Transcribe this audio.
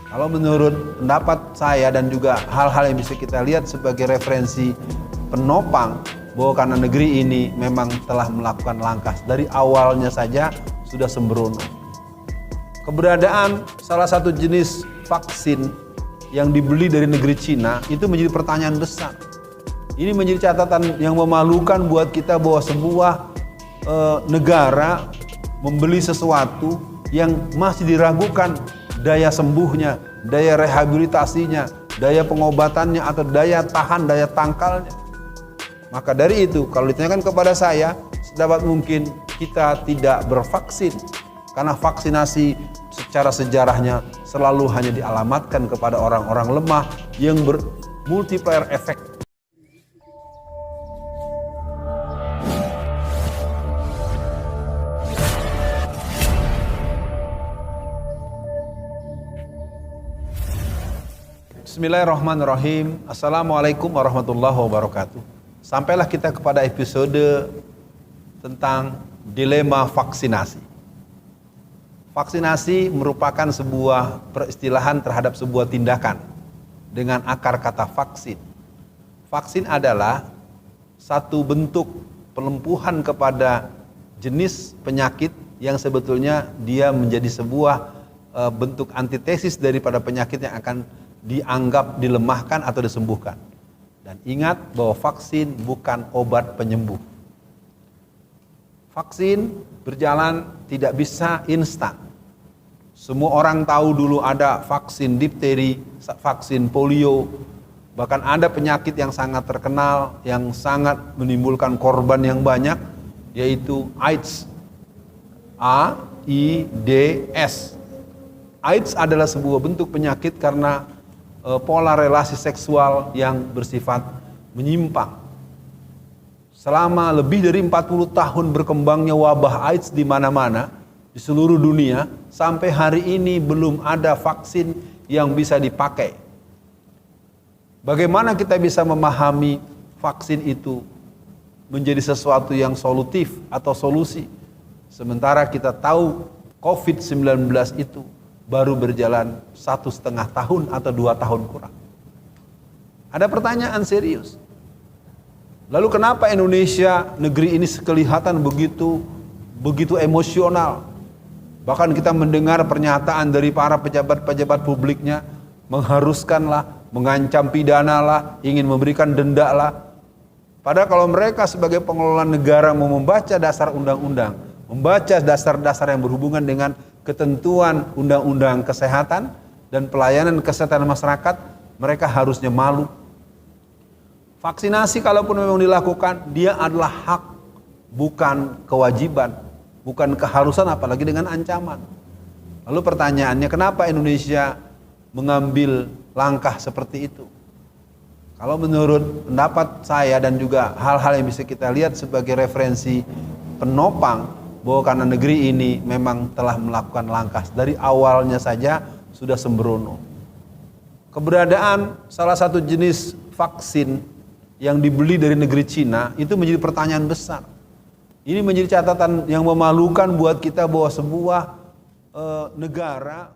Kalau menurut pendapat saya dan juga hal-hal yang bisa kita lihat sebagai referensi penopang bahwa karena negeri ini memang telah melakukan langkah dari awalnya saja sudah sembrono. Keberadaan salah satu jenis vaksin yang dibeli dari negeri Cina itu menjadi pertanyaan besar. Ini menjadi catatan yang memalukan buat kita bahwa sebuah negara membeli sesuatu yang masih diragukan daya sembuhnya, daya rehabilitasinya, daya pengobatannya atau daya tahan, daya tangkalnya. Maka dari itu kalau ditanyakan kepada saya, sedapat mungkin kita tidak bervaksin karena vaksinasi secara sejarahnya selalu hanya dialamatkan kepada orang-orang lemah yang bermultiplier efek. Bismillahirrahmanirrahim. Assalamualaikum warahmatullahi wabarakatuh. Sampailah kita kepada episode tentang dilema vaksinasi. Vaksinasi merupakan sebuah peristilahan terhadap sebuah tindakan dengan akar kata vaksin. Vaksin adalah satu bentuk pelumpuhan kepada jenis penyakit yang sebetulnya dia menjadi sebuah bentuk antitesis daripada penyakit yang akan dianggap dilemahkan atau disembuhkan. Dan ingat bahwa vaksin bukan obat penyembuh. Vaksin berjalan tidak bisa instan. Semua orang tahu dulu ada vaksin difteri, vaksin polio, bahkan ada penyakit yang sangat terkenal, yang sangat menimbulkan korban yang banyak, yaitu AIDS. AIDS. AIDS adalah sebuah bentuk penyakit karena pola relasi seksual yang bersifat menyimpang. Selama lebih dari 40 tahun berkembangnya wabah AIDS di mana-mana, di seluruh dunia, sampai hari ini belum ada vaksin yang bisa dipakai. Bagaimana kita bisa memahami vaksin itu menjadi sesuatu yang solutif atau solusi? Sementara kita tahu COVID-19 itu baru berjalan 1,5 tahun atau 2 tahun kurang. Ada pertanyaan serius. Lalu kenapa Indonesia, negeri ini kelihatan begitu emosional? Bahkan kita mendengar pernyataan dari para pejabat-pejabat publiknya mengharuskanlah, mengancam pidana lah, ingin memberikan denda lah. Padahal kalau mereka sebagai pengelola negara mau membaca dasar undang-undang, membaca dasar-dasar yang berhubungan dengan ketentuan undang-undang kesehatan dan pelayanan kesehatan masyarakat, mereka harusnya malu. Vaksinasi kalaupun memang dilakukan, dia adalah hak, bukan kewajiban, bukan keharusan, apalagi dengan ancaman. Lalu pertanyaannya, kenapa Indonesia mengambil langkah seperti itu? Kalau menurut pendapat saya dan juga hal-hal yang bisa kita lihat sebagai referensi penopang bahwa karena negeri ini memang telah melakukan langkah dari awalnya saja sudah sembrono. Keberadaan salah satu jenis vaksin yang dibeli dari negeri Cina itu menjadi pertanyaan besar. Ini menjadi catatan yang memalukan buat kita bahwa sebuah negara